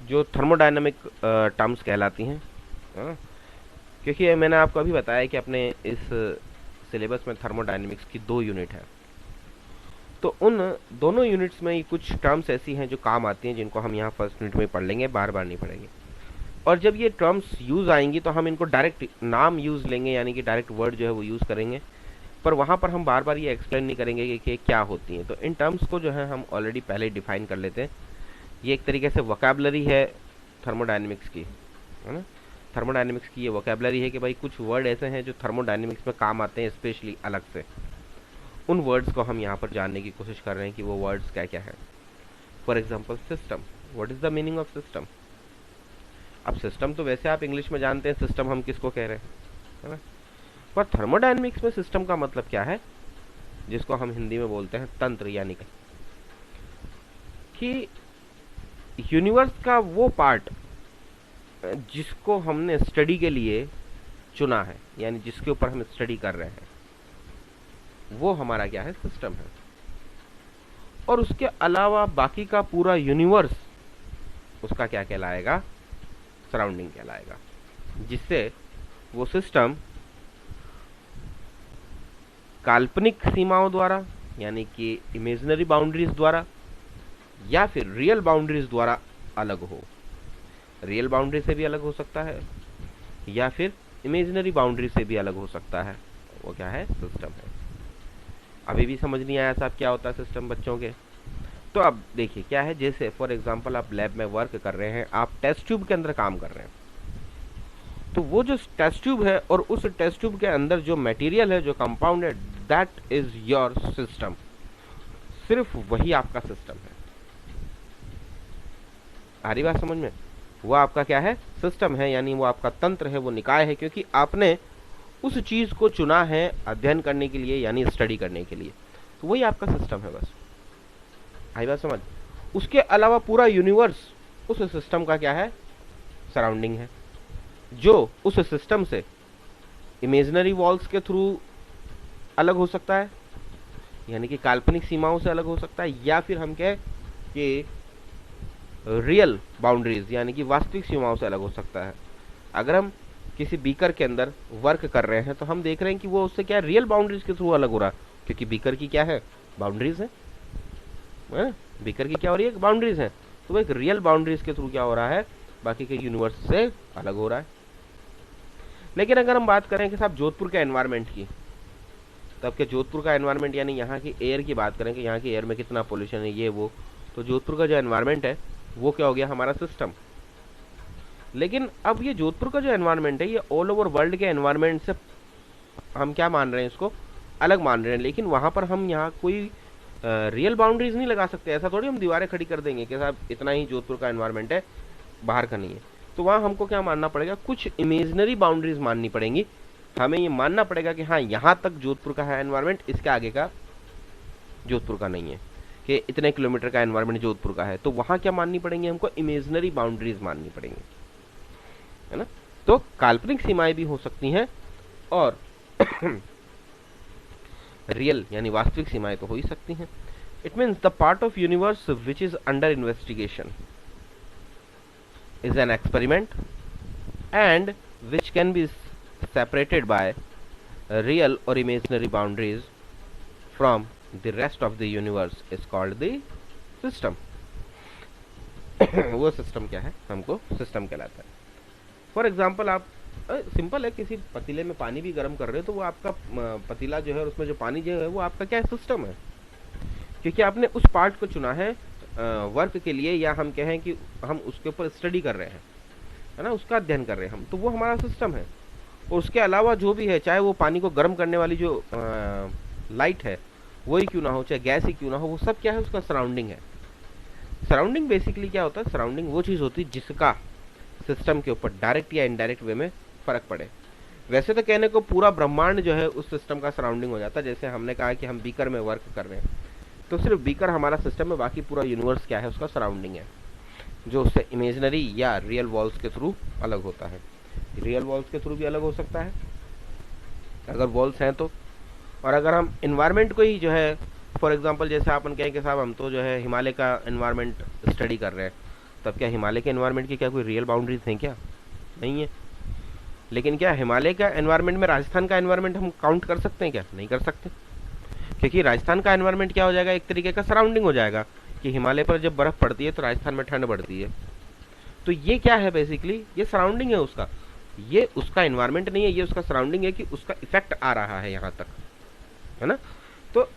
जो थर्मोडायनामिक टर्म्स कहलाती हैं। क्योंकि मैंने आपको अभी बताया कि अपने इस सिलेबस में थर्मोडायनामिक्स की 2 यूनिट है, तो उन दोनों यूनिट्स में कुछ टर्म्स ऐसी हैं जो काम आती हैं, जिनको हम यहाँ फर्स्ट यूनिट में पढ़ लेंगे, बार बार नहीं पढ़ेंगे। और जब ये टर्म्स यूज़ आएंगी तो हम इनको डायरेक्ट नाम यूज़ लेंगे, यानी कि डायरेक्ट वर्ड जो है वो यूज़ करेंगे, पर वहाँ पर हम बार बार ये एक्सप्लेन नहीं करेंगे कि क्या होती हैं। तो इन टर्म्स को जो है हम ऑलरेडी पहले ही डिफाइन कर लेते हैं। ये एक तरीके से वोकैबुलरी है थर्मोडायनेमिक्स की, है ना, थर्मोडायनेमिक्स की ये वोकैबुलरी है कि भाई कुछ वर्ड ऐसे हैं जो थर्मोडायनेमिक्स में काम आते हैं स्पेशली अलग से, उन वर्ड्स को हम यहाँ पर जानने की कोशिश कर रहे हैं कि वो वर्ड्स क्या क्या है। For example system, what is the meaning of system. अब सिस्टम तो वैसे आप इंग्लिश में जानते हैं सिस्टम हम किसको कह रहे हैं, है ना, पर थर्मोडायनेमिक्स में सिस्टम का मतलब क्या है, जिसको हम हिंदी में बोलते हैं तंत्र, यानी कि यूनिवर्स का वो पार्ट जिसको हमने स्टडी के लिए चुना है, यानी जिसके ऊपर हम स्टडी कर रहे हैं, वो हमारा क्या है, सिस्टम है। और उसके अलावा बाकी का पूरा यूनिवर्स उसका क्या कहलाएगा, सराउंडिंग कहलाएगा, जिससे वो सिस्टम काल्पनिक सीमाओं द्वारा, यानी कि इमेजिनरी बाउंड्रीज द्वारा, या फिर रियल बाउंड्रीज द्वारा अलग हो। रियल बाउंड्री से भी अलग हो सकता है या फिर इमेजिनरी बाउंड्री से भी अलग हो सकता है, वो क्या है, सिस्टम है। अभी भी समझ नहीं आया साहब क्या होता है सिस्टम बच्चों के, तो अब देखिए क्या है, जैसे फॉर एग्जांपल आप लैब में वर्क कर रहे हैं, आप टेस्ट ट्यूब के अंदर काम कर रहे हैं, तो वो जो टेस्ट ट्यूब है और उस टेस्ट ट्यूब के अंदर जो मटेरियल है, जो कंपाउंड है, दैट इज योर सिस्टम। सिर्फ वही आपका सिस्टम है। आ रही बात समझ में? वो आपका क्या है? सिस्टम है, यानी वो आपका तंत्र है, वो निकाय है, क्योंकि आपने उस चीज को चुना है अध्ययन करने के लिए, यानी स्टडी करने के लिए। तो वही आपका सिस्टम है बस। आई बात समझ? उसके अलावा पूरा यूनिवर्स उस सिस्टम का क्या है? सराउंडिंग है, जो उस सिस्टम से इमेजिनरी वॉल्स के थ्रू अलग हो सकता है, यानी कि काल्पनिक सीमाओं से अलग हो सकता है, या फिर हम कहें कि रियल बाउंड्रीज यानी कि वास्तविक सीमाओं से अलग हो सकता है। अगर हम किसी बीकर के अंदर वर्क कर रहे हैं तो हम देख रहे हैं कि वो उससे क्या रियल बाउंड्रीज के थ्रू अलग हो रहा है, क्योंकि बीकर की क्या है? बाउंड्रीज है। बीकर की क्या हो रही है? बाउंड्रीज है। तो वो एक रियल बाउंड्रीज के थ्रू क्या हो रहा है? बाकी के यूनिवर्स से अलग हो रहा है। लेकिन अगर हम बात करें कि साहब जोधपुर के एनवायरनमेंट की, तब के जोधपुर का एनवायरनमेंट यानी यहाँ की एयर की बात करें कि यहाँ की एयर में कितना पोल्यूशन है, ये वो, तो जोधपुर का जो एनवायरनमेंट है वो क्या हो गया? हमारा सिस्टम। लेकिन अब ये जोधपुर का जो एनवायरनमेंट है ये ऑल ओवर वर्ल्ड के एनवायरनमेंट से हम क्या मान रहे हैं? इसको अलग मान रहे हैं। लेकिन वहाँ पर हम यहाँ कोई रियल बाउंड्रीज नहीं लगा सकते। ऐसा थोड़ी हम दीवारें खड़ी कर देंगे कि साहब इतना ही जोधपुर का एनवायरनमेंट है, बाहर का नहीं है। तो वहाँ हमको क्या मानना पड़ेगा? कुछ इमेजिनरी बाउंड्रीज माननी पड़ेंगी। हमें ये मानना पड़ेगा कि हाँ, यहाँ तक जोधपुर का है एनवायरनमेंट, इसके आगे का जोधपुर का नहीं है, कि इतने किलोमीटर का एनवायरनमेंट जोधपुर का है। तो वहाँ क्या माननी पड़ेंगी? हमको इमेजिनरी बाउंड्रीज माननी पड़ेंगी, है ना? तो काल्पनिक सीमाएं भी हो सकती हैं और रियल यानी वास्तविक सीमाएं तो हो ही सकती हैं। It means the part of universe which is under investigation is an experiment and which can be separated by real or imaginary boundaries from the rest of the universe is called the system. वो सिस्टम क्या है? हमको सिस्टम कहलाता है। फॉर एग्जाम्पल आप सिंपल है, किसी पतीले में पानी भी गर्म कर रहे हो तो वो आपका पतीला जो है और उसमें जो पानी जो है वो आपका क्या है? सिस्टम है, क्योंकि आपने उस पार्ट को चुना है वर्क के लिए, या हम कहें कि हम उसके ऊपर स्टडी कर रहे हैं, है ना, उसका अध्ययन कर रहे हैं हम, तो वो हमारा सिस्टम है। और उसके अलावा जो भी है, चाहे वो पानी को गर्म करने वाली जो लाइट है वही क्यों ना हो, चाहे गैस ही क्यों ना हो, वो सब क्या है? उसका सराउंडिंग है। सराउंडिंग बेसिकली क्या होता है? सराउंडिंग वो चीज़ होती है जिसका सिस्टम के ऊपर डायरेक्ट या इनडायरेक्ट वे में फर्क पड़े। वैसे तो कहने को पूरा ब्रह्मांड जो है उस सिस्टम का सराउंडिंग हो जाता है। जैसे हमने कहा कि हम बीकर में वर्क कर रहे हैं, तो सिर्फ बीकर हमारा सिस्टम है, बाकी पूरा यूनिवर्स क्या है? उसका सराउंडिंग है, जो उससे इमेजिनरी या रियल वॉल्स के थ्रू अलग होता है। रियल वॉल्स के थ्रू भी अलग हो सकता है अगर वॉल्स हैं तो। और अगर हम इन्वायरमेंट को ही जो है, फॉर एग्जांपल जैसे अपन कहें कि साहब हम तो जो है हिमालय का इन्वायरमेंट स्टडी कर रहे हैं, तब क्या हिमालय के इन्वायरमेंट की क्या कोई रियल बाउंड्रीज हैं? क्या नहीं है। लेकिन क्या हिमालय का एनवायरनमेंट में राजस्थान का एनवायरनमेंट हम काउंट कर सकते हैं? क्या नहीं कर सकते, क्योंकि राजस्थान का एनवायरनमेंट क्या हो जाएगा? एक तरीके का सराउंडिंग हो जाएगा कि हिमालय पर जब बर्फ पड़ती है तो राजस्थान में ठंड पड़ती है। तो ये क्या है? बेसिकली ये सराउंडिंग है उसका, ये उसका एनवायरनमेंट नहीं है, ये उसका सराउंडिंग है कि उसका इफेक्ट आ रहा है यहाँ तक, है ना? तो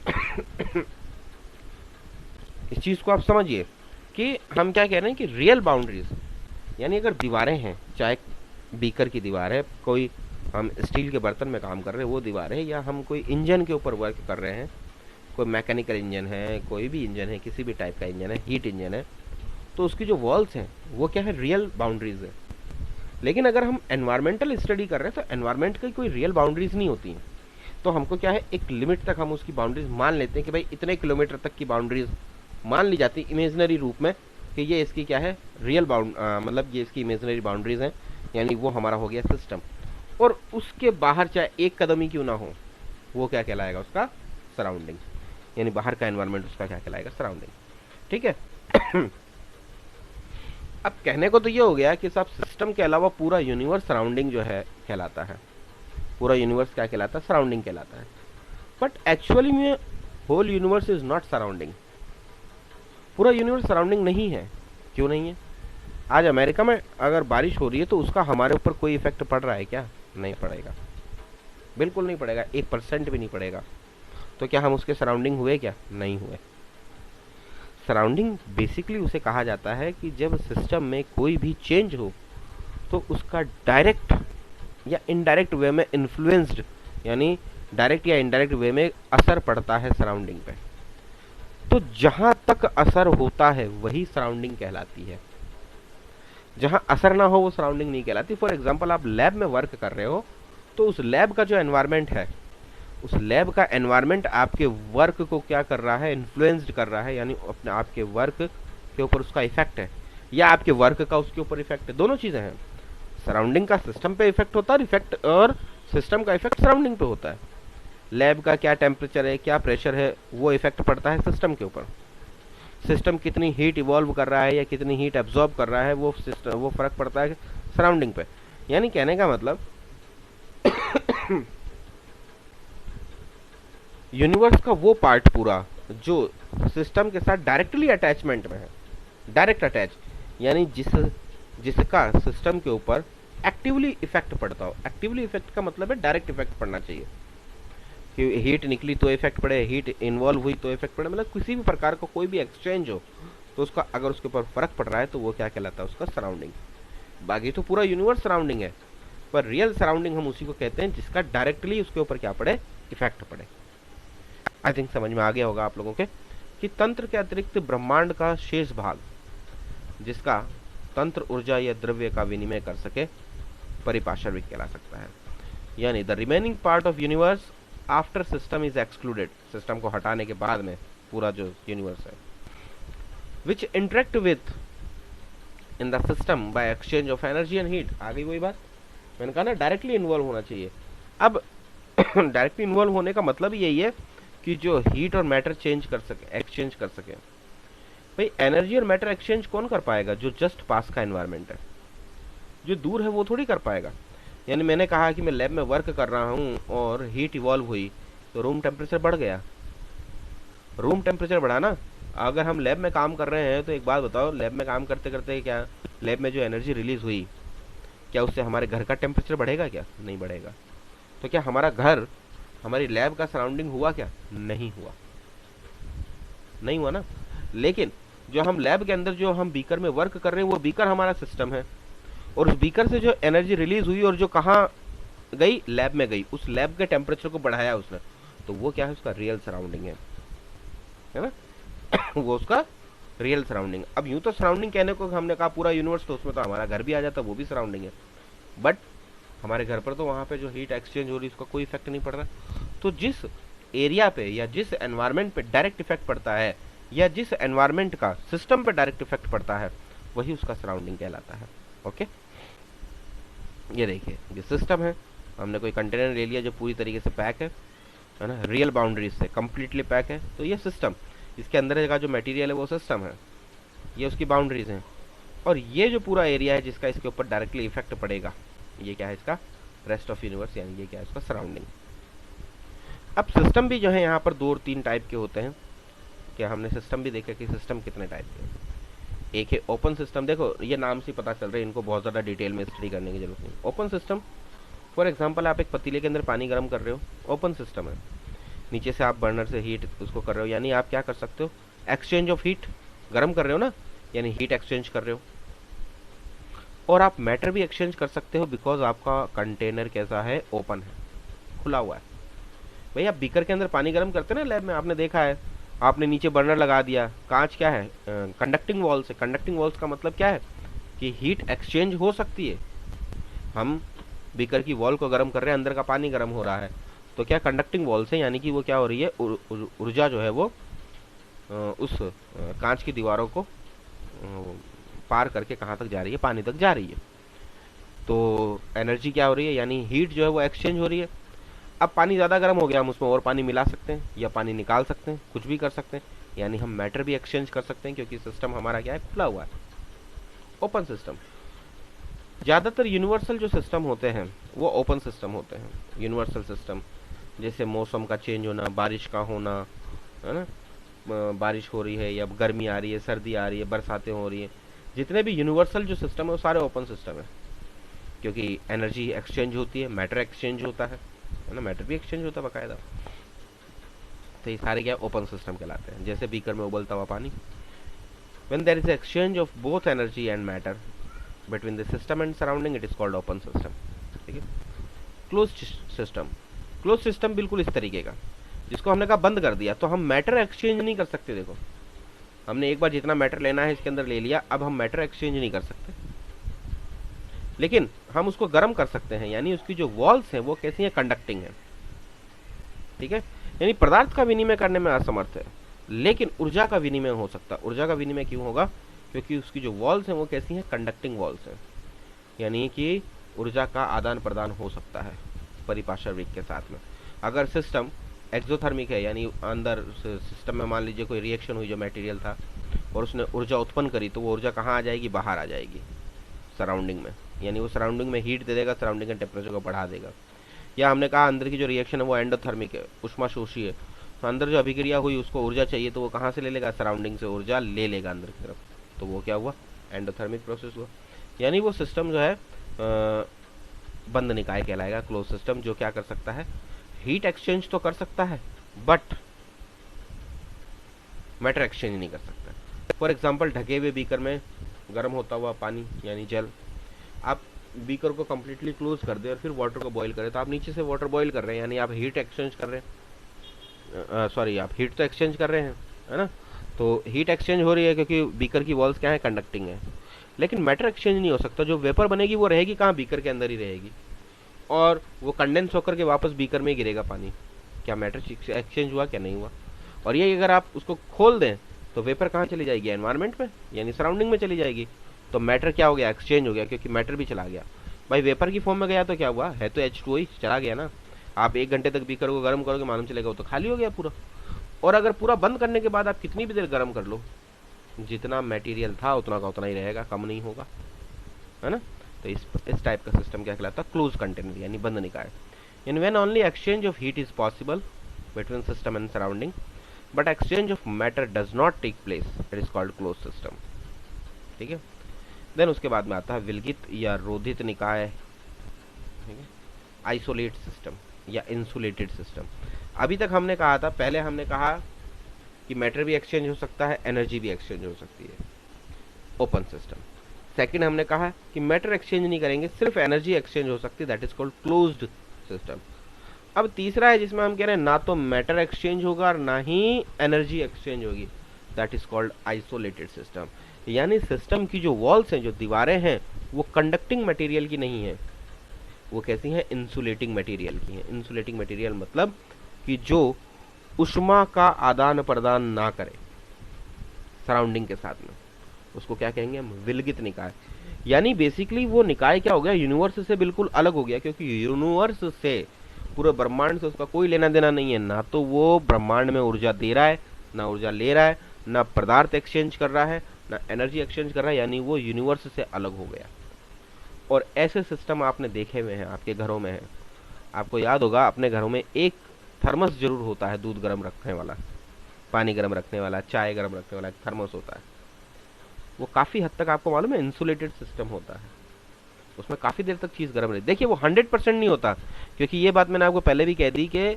इस चीज को आप समझिए कि हम क्या कह रहे हैं कि रियल बाउंड्रीज यानी अगर दीवारें हैं, चाहे बीकर की दीवार है, कोई हम स्टील के बर्तन में काम कर रहे हैं वो दीवार है, या हम कोई इंजन के ऊपर वर्क कर रहे हैं, कोई मैकेनिकल इंजन है, कोई भी इंजन है, किसी भी टाइप का इंजन है, हीट इंजन है, तो उसकी जो वॉल्स हैं वो क्या है? रियल बाउंड्रीज है। लेकिन अगर हम एनवायरमेंटल स्टडी कर रहे हैं तो एनवायरमेंट की कोई रियल बाउंड्रीज नहीं होती हैं। तो हमको क्या है? एक लिमिट तक हम उसकी बाउंड्रीज मान लेते हैं कि भाई इतने किलोमीटर तक की बाउंड्रीज मान ली जाती है इमेजिनरी रूप में कि ये इसकी क्या है? रियल मतलब ये इसकी इमेजिनरी बाउंड्रीज हैं, यानी वो हमारा हो गया सिस्टम। और उसके बाहर चाहे एक कदम ही क्यों ना हो, वो क्या कहलाएगा? उसका सराउंडिंग, यानी बाहर का एनवायरनमेंट उसका क्या कहलाएगा? सराउंडिंग। ठीक है। अब कहने को तो ये हो गया कि सब सिस्टम के अलावा पूरा यूनिवर्स सराउंडिंग जो है कहलाता है। पूरा यूनिवर्स क्या कहलाता है? सराउंडिंग कहलाता है। बट एक्चुअली में whole universe is not surrounding. पूरा यूनिवर्स सराउंडिंग नहीं है। क्यों नहीं है? आज अमेरिका में अगर बारिश हो रही है तो उसका हमारे ऊपर कोई इफेक्ट पड़ रहा है क्या? नहीं पड़ेगा, बिल्कुल नहीं पड़ेगा, 1% भी नहीं पड़ेगा। तो क्या हम उसके सराउंडिंग हुए? क्या नहीं हुए। सराउंडिंग बेसिकली उसे कहा जाता है कि जब सिस्टम में कोई भी चेंज हो तो उसका डायरेक्ट या इनडायरेक्ट वे में इन्फ्लुएंस्ड, यानी डायरेक्ट या इनडायरेक्ट वे में असर पड़ता है सराउंडिंग पे, तो जहां तक असर होता है वही सराउंडिंग कहलाती है। जहां असर ना हो वो सराउंडिंग नहीं कहलाती। फॉर एग्जाम्पल आप लैब में वर्क कर रहे हो, तो उस लैब का जो एनवायरमेंट है, उस लैब का एनवायरमेंट आपके वर्क को क्या कर रहा है, इन्फ्लुएंस्ड कर रहा है, यानी अपने आपके वर्क के ऊपर उसका इफेक्ट है, या आपके वर्क का उसके ऊपर इफेक्ट है। दोनों चीजें हैं, सराउंडिंग का सिस्टम पे इफेक्ट होता है इफेक्ट, और सिस्टम का इफेक्ट सराउंडिंग पे होता है। लैब का क्या टेम्परेचर है, क्या प्रेशर है, वो इफेक्ट पड़ता है सिस्टम के ऊपर। सिस्टम कितनी हीट इवॉल्व कर रहा है या कितनी हीट एब्जॉर्ब कर रहा है, वो सिस्टम, वो फर्क पड़ता है सराउंडिंग पे। यानी कहने का मतलब यूनिवर्स का वो पार्ट पूरा जो सिस्टम के साथ डायरेक्टली अटैचमेंट में है, डायरेक्ट अटैच, यानी जिसका सिस्टम के ऊपर एक्टिवली इफेक्ट पड़ता हो। एक्टिवली इफेक्ट का मतलब है डायरेक्ट इफेक्ट पड़ना चाहिए, कि हीट निकली तो इफेक्ट पड़े, हीट इन्वॉल्व हुई तो इफेक्ट पड़े, मतलब किसी भी प्रकार का कोई भी एक्सचेंज हो तो उसका अगर उसके ऊपर फर्क पड़ रहा है तो वो क्या कहलाता है, उसका सराउंडिंग। बाकी तो पूरा यूनिवर्स सराउंडिंग है, पर रियल सराउंडिंग हम उसी को कहते हैं जिसका डायरेक्टली उसके ऊपर क्या पड़े, इफेक्ट पड़े। आई थिंक समझ में आ गया होगा आप लोगों के कि तंत्र के अतिरिक्त ब्रह्मांड का शेष भाग जिसका तंत्र ऊर्जा या द्रव्य का विनिमय कर सके, परिभाषा भी कहला सकता है। यानी the remaining part of universe after system is excluded, system को हटाने के बाद में पूरा जो यूनिवर्स है, which interact with in the system by exchange of energy and heat. आ गई वही बात, मैंने कहा ना डायरेक्टली इन्वॉल्व होना चाहिए। अब डायरेक्टली इन्वॉल्व होने का मतलब यही है कि जो हीट और मैटर चेंज कर सके, एक्सचेंज कर सके। भाई एनर्जी और मैटर एक्सचेंज कौन कर पाएगा, जो जस्ट पास का एनवायरमेंट है, जो दूर है वो थोड़ी कर पाएगा। यानी मैंने कहा कि मैं लैब में वर्क कर रहा हूँ और हीट इवॉल्व हुई तो रूम टेम्परेचर बढ़ गया, रूम टेम्परेचर बढ़ा ना। अगर हम लैब में काम कर रहे हैं तो एक बात बताओ, लैब में काम करते करते क्या लैब में जो एनर्जी रिलीज हुई, क्या उससे हमारे घर का टेम्परेचर बढ़ेगा, क्या नहीं बढ़ेगा। तो क्या हमारा घर, हमारी लैब का सराउंडिंग हुआ, क्या नहीं हुआ, नहीं हुआ ना। लेकिन जो हम लैब के अंदर जो हम बीकर में वर्क कर रहे हैं वो बीकर हमारा सिस्टम है, और उस बीकर से जो एनर्जी रिलीज हुई और जो कहाँ गई, लैब में गई, उस लैब के टेम्परेचर को बढ़ाया उसने, तो वो क्या है, उसका रियल सराउंडिंग है ना वो उसका रियल सराउंडिंग। अब यूं तो सराउंडिंग कहने को हमने कहा पूरा यूनिवर्स, तो उसमें तो हमारा घर भी आ जाता, वो भी सराउंडिंग है, बट हमारे घर पर तो वहां पे जो हीट एक्सचेंज हो रही है उसका कोई इफेक्ट नहीं पड़ रहा। तो जिस एरिया पे या जिस एनवायरमेंट पे डायरेक्ट इफेक्ट पड़ता है, या जिस एनवायरमेंट का सिस्टम पे डायरेक्ट इफेक्ट पड़ता है, वही उसका सराउंडिंग कहलाता है। ओके, ये देखिए ये सिस्टम है, हमने कोई कंटेनर ले लिया जो पूरी तरीके से पैक है ना, रियल बाउंड्रीज से कम्प्लीटली पैक है, तो ये सिस्टम, इसके अंदर का जो मटेरियल है वो सिस्टम है, ये उसकी बाउंड्रीज हैं। और ये जो पूरा एरिया है जिसका इसके ऊपर डायरेक्टली इफेक्ट पड़ेगा, ये क्या है, इसका रेस्ट ऑफ यूनिवर्स, यानी ये क्या है, इसका सराउंडिंग। अब सिस्टम भी जो है यहाँ पर 2 और 3 टाइप के होते हैं। क्या हमने सिस्टम भी देखा कि सिस्टम कितने टाइप के हैं। एक है ओपन सिस्टम, देखो ये नाम से पता चल रहा है, इनको बहुत ज़्यादा डिटेल में स्टडी करने की जरूरत नहीं। ओपन सिस्टम, फॉर एग्जांपल आप एक पतीले के अंदर पानी गर्म कर रहे हो, ओपन सिस्टम है, नीचे से आप बर्नर से हीट उसको कर रहे हो, यानी आप क्या कर सकते हो, एक्सचेंज ऑफ हीट, गर्म कर रहे हो ना, यानी हीट एक्सचेंज कर रहे हो। और आप मैटर भी एक्सचेंज कर सकते हो, बिकॉज आपका कंटेनर कैसा है, ओपन है, खुला हुआ है। भाई आप बीकर के अंदर पानी गर्म करते हैं ना लैब में, आपने देखा है, आपने नीचे बर्नर लगा दिया, कांच क्या है, कंडक्टिंग वॉल्स है। कंडक्टिंग वॉल्स का मतलब क्या है कि हीट एक्सचेंज हो सकती है। हम बीकर की वॉल को गर्म कर रहे हैं, अंदर का पानी गर्म हो रहा है, तो क्या कंडक्टिंग वॉल्स है, यानी कि वो क्या हो रही है, ऊर्जा जो है वो उस कांच की दीवारों को पार करके कहाँ तक जा रही है, पानी तक जा रही है। तो एनर्जी क्या हो रही है, यानी हीट जो है वो एक्सचेंज हो रही है। अब पानी ज़्यादा गर्म हो गया, हम उसमें और पानी मिला सकते हैं या पानी निकाल सकते हैं, कुछ भी कर सकते हैं, यानी हम मैटर भी एक्सचेंज कर सकते हैं, क्योंकि सिस्टम हमारा क्या है, खुला हुआ है, ओपन सिस्टम। ज़्यादातर यूनिवर्सल जो सिस्टम होते हैं वो ओपन सिस्टम होते हैं, यूनिवर्सल सिस्टम। जैसे मौसम का चेंज होना, बारिश का होना, है ना, बारिश हो रही है या गर्मी आ रही है, सर्दी आ रही है, बरसातें हो रही है, जितने भी यूनिवर्सल जो सिस्टम है वो सारे ओपन सिस्टम है, क्योंकि एनर्जी एक्सचेंज होती है, मैटर एक्सचेंज होता है ना, मैटर भी एक्सचेंज होता है बाकायदा। तो ये सारे क्या ओपन सिस्टम कहलाते हैं। जैसे बीकर में उबलता हुआ पानी, when there is exchange of both energy and matter between the system and surrounding, it is called open system. ठीक है। क्लोज्ड सिस्टम, क्लोज सिस्टम बिल्कुल इस तरीके का, जिसको हमने कहा बंद कर दिया, तो हम मैटर एक्सचेंज नहीं कर सकते। देखो हमने एक बार जितना मैटर लेना है इसके अंदर ले लिया, अब हम मैटर एक्सचेंज नहीं कर सकते, लेकिन हम उसको गर्म कर सकते हैं, यानी उसकी जो वॉल्स हैं वो कैसी हैं, कंडक्टिंग है, ठीक है। यानी पदार्थ का विनिमय करने में असमर्थ है, लेकिन ऊर्जा का विनिमय हो सकता है। ऊर्जा का विनिमय क्यों होगा, क्योंकि उसकी जो वॉल्स हैं वो कैसी हैं, कंडक्टिंग वॉल्स हैं, यानी कि ऊर्जा का आदान प्रदान हो सकता है परिपार्श्विक के साथ में। अगर सिस्टम एक्सोथर्मिक है, यानी अंदर सिस्टम में मान लीजिए कोई रिएक्शन हुई जो मटेरियल था और उसने ऊर्जा उत्पन्न करी, तो वो ऊर्जा कहाँ आ जाएगी, बाहर आ जाएगी सराउंडिंग में, यानी वो सराउंडिंग में हीट दे देगा, सराउंडिंग के टेम्परेचर को बढ़ा देगा। या हमने कहा अंदर की जो रिएक्शन है वो एंडोथर्मिक है, उष्माशोषी है, तो अंदर जो अभिक्रिया हुई उसको ऊर्जा चाहिए, तो वो कहाँ से ले लेगा, सराउंडिंग से ऊर्जा ले लेगा अंदर की तरफ, तो वो क्या हुआ, एंडोथर्मिक प्रोसेस हुआ। यानी वो सिस्टम जो है बंद निकाय कहलाएगा, क्लोज सिस्टम, जो क्या कर सकता है, हीट एक्सचेंज तो कर सकता है बट मैटर एक्सचेंज नहीं कर सकता। फॉर एग्जांपल ढके हुए बीकर में गर्म होता हुआ पानी यानी जल, आप बीकर को कम्प्लीटली क्लोज कर दे और फिर वाटर को बॉईल करें, तो आप नीचे से वाटर बॉईल कर रहे हैं, यानी आप हीट एक्सचेंज कर रहे हैं, सॉरी आप हीट तो एक्सचेंज कर रहे हैं, है ना। तो हीट एक्सचेंज हो रही है क्योंकि बीकर की वॉल्स क्या है, कंडक्टिंग है, लेकिन मैटर एक्सचेंज नहीं हो सकता। जो वेपर बनेगी वो रहेगी कहाँ, बीकर के अंदर ही रहेगी, और वो कंडेंस होकर के वापस बीकर में ही गिरेगा पानी। क्या मैटर एक्सचेंज हुआ, क्या नहीं हुआ। और ये अगर आप उसको खोल दें तो वेपर कहाँ चली जाएगी, एनवायरनमेंट में, यानी सराउंडिंग में चली जाएगी, तो मैटर क्या हो गया, एक्सचेंज हो गया, क्योंकि मैटर भी चला गया। भाई वेपर की फॉर्म में गया तो क्या हुआ, है तो H2O ही, चला गया ना। आप 1 घंटे तक बीकर को गर्म करोगे, मालूम चलेगा वो तो खाली हो गया पूरा। और अगर पूरा बंद करने के बाद आप कितनी भी देर गर्म कर लो, जितना मटेरियल था उतना का उतना ही रहेगा, कम नहीं होगा, है ना। तो इस टाइप का सिस्टम क्या कहलाता है, क्लोज कंटेनर, यानी बंद निकाय। In when only exchange of heat is possible between system and surrounding but exchange of matter does not take place, it is called close system, ठीक है। देन उसके बाद में आता है विलगित या रोधित निकाय, ठीक है, आइसोलेट सिस्टम या इंसुलेटेड सिस्टम। अभी तक हमने कहा था, पहले हमने कहा कि मैटर भी एक्सचेंज हो सकता है, एनर्जी भी एक्सचेंज हो सकती है, ओपन सिस्टम। सेकंड हमने कहा कि मैटर एक्सचेंज नहीं करेंगे, सिर्फ एनर्जी एक्सचेंज हो सकती है, that is called closed system. अब तीसरा है जिसमें हम कह रहे हैं ना तो मैटर एक्सचेंज होगा और ना ही एनर्जी एक्सचेंज होगी, that is called isolated system. यानी सिस्टम की जो वॉल्स हैं, जो दीवारें हैं, वो कंडक्टिंग मटेरियल की नहीं है, वो कैसी हैं, इंसुलेटिंग मटेरियल की हैं। इंसुलेटिंग मटेरियल मतलब कि जो उष्मा का आदान प्रदान ना करे सराउंडिंग के साथ में, उसको क्या कहेंगे हम, विलगित निकाय। यानी बेसिकली वो निकाय क्या हो गया, यूनिवर्स से बिल्कुल अलग हो गया, क्योंकि यूनिवर्स से, पूरे ब्रह्मांड से उसका कोई लेना देना नहीं है। ना तो वो ब्रह्मांड में ऊर्जा दे रहा है, ना ऊर्जा ले रहा है, ना पदार्थ एक्सचेंज कर रहा है, ना एनर्जी एक्सचेंज कर रहा है, यानी वो यूनिवर्स से अलग हो गया। और ऐसे सिस्टम आपने देखे हुए हैं, आपके घरों में है। आपको याद होगा अपने घरों में एक थर्मस जरूर होता है, दूध गर्म रखने वाला, पानी गर्म रखने वाला, चाय गर्म रखने वाला एक थर्मस होता है। वो काफ़ी हद तक आपको मालूम है इंसुलेटेड सिस्टम होता है, उसमें काफ़ी देर तक चीज़ गर्म रहती है। देखिए वो 100% नहीं होता, क्योंकि ये बात मैंने आपको पहले भी कह दी कि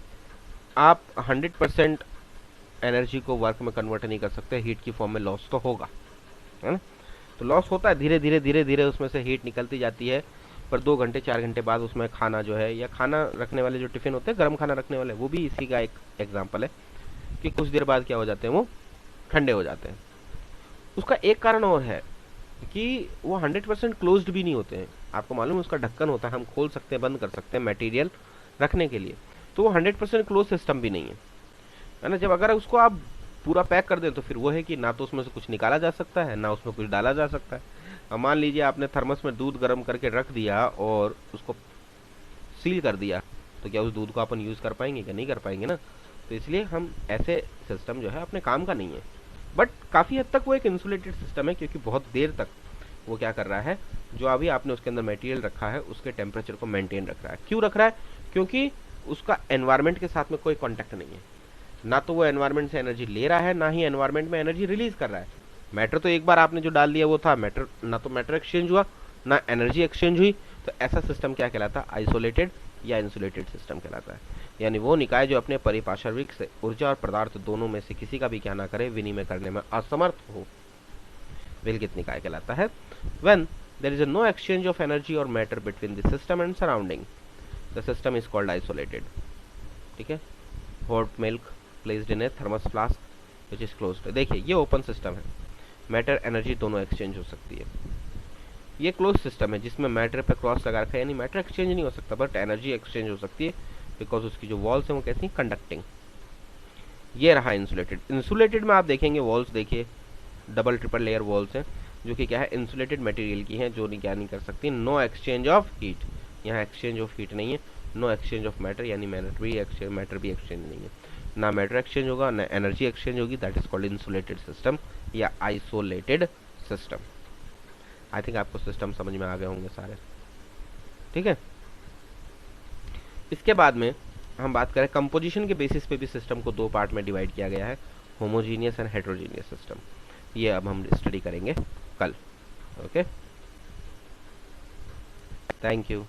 आप 100% एनर्जी को वर्क में कन्वर्ट नहीं कर सकते, हीट की फॉर्म में लॉस तो होगा, है ना। तो लॉस होता है, धीरे धीरे धीरे धीरे उसमें से हीट निकलती जाती है, पर 2 घंटे 4 घंटे बाद उसमें खाना जो है, या खाना रखने वाले जो टिफ़िन होते हैं, गर्म खाना रखने वाले, वो भी इसी का एक एग्जाम्पल है कि कुछ देर बाद क्या हो जाते हैं, वो ठंडे हो जाते हैं। उसका एक कारण और है कि वो 100% क्लोज्ड भी नहीं होते हैं। आपको मालूम है उसका ढक्कन होता है, हम खोल सकते हैं, बंद कर सकते हैं मटेरियल रखने के लिए, तो वो 100% क्लोज सिस्टम भी नहीं है ना। जब अगर उसको आप पूरा पैक कर दें तो फिर वो है कि ना तो उसमें से कुछ निकाला जा सकता है, ना उसमें कुछ डाला जा सकता है। अब मान लीजिए आपने थर्मस में दूध गर्म करके रख दिया और उसको सील कर दिया, तो क्या उस दूध को अपन यूज़ कर पाएंगे, क्या नहीं कर पाएंगे ना। तो इसलिए हम ऐसे सिस्टम जो है अपने काम का नहीं है, बट काफ़ी हद तक वो एक इंसुलेटेड सिस्टम है, क्योंकि बहुत देर तक वो क्या कर रहा है, जो अभी आपने उसके अंदर मटेरियल रखा है उसके टेम्परेचर को मेंटेन रख रहा है। क्यों रख रहा है, क्योंकि उसका एनवायरनमेंट के साथ में कोई कॉन्टैक्ट नहीं है, ना तो वो एनवायरनमेंट से एनर्जी ले रहा है, ना ही एनवायरनमेंट में एनर्जी रिलीज कर रहा है। मैटर तो एक बार आपने जो डाल दिया वो था मैटर, ना तो मैटर एक्सचेंज हुआ, ना एनर्जी एक्सचेंज हुई, तो ऐसा सिस्टम क्या कहलाता है, आइसोलेटेड या इंसुलेटेड सिस्टम कहलाता है। यानी वो निकाय जो अपने परिपार्श्विक से ऊर्जा और पदार्थ दोनों में से किसी का भी क्या ना करे, विनिमय करने में असमर्थ हो, विलगित निकाय कहलाता है। When there is no exchange of energy or matter between the system and surrounding, the system is called isolated. ठीक है। Hot milk placed in A thermos flask which is closed. देखिए ये ओपन सिस्टम है, मैटर एनर्जी दोनों एक्सचेंज हो सकती है। ये क्लोज सिस्टम है जिसमें मैटर पे क्रॉस लगा रखा है, यानी मैटर एक्सचेंज नहीं हो सकता बट एनर्जी एक्सचेंज हो सकती है, बिकॉज उसकी जो वॉल्स हैं वो कैसी कंडक्टिंग। ये रहा इंसुलेटेड। इंसुलेटेड में आप देखेंगे वॉल्स, देखिए डबल ट्रिपल लेयर वॉल्स हैं जो कि क्या है, इंसुलेटेड मटेरियल की हैं, जो नहीं क्या नहीं कर सकती, नो एक्सचेंज ऑफ हीट। यहाँ एक्सचेंज ऑफ हीट नहीं है, नो एक्सचेंज ऑफ मैटर, यानी मैटर भी एक्सचेंज नहीं है, ना मैटर एक्सचेंज होगा ना एनर्जी एक्सचेंज होगी। That is called insulated system या आइसोलेटेड सिस्टम। आई थिंक आपको सिस्टम समझ में आ गए होंगे सारे, ठीक है। इसके बाद में हम बात करें कंपोजिशन के बेसिस पे भी सिस्टम को दो पार्ट में डिवाइड किया गया है, होमोजीनियस एंड हेट्रोजीनियस सिस्टम। ये अब हम स्टडी करेंगे कल। Okay, thank you.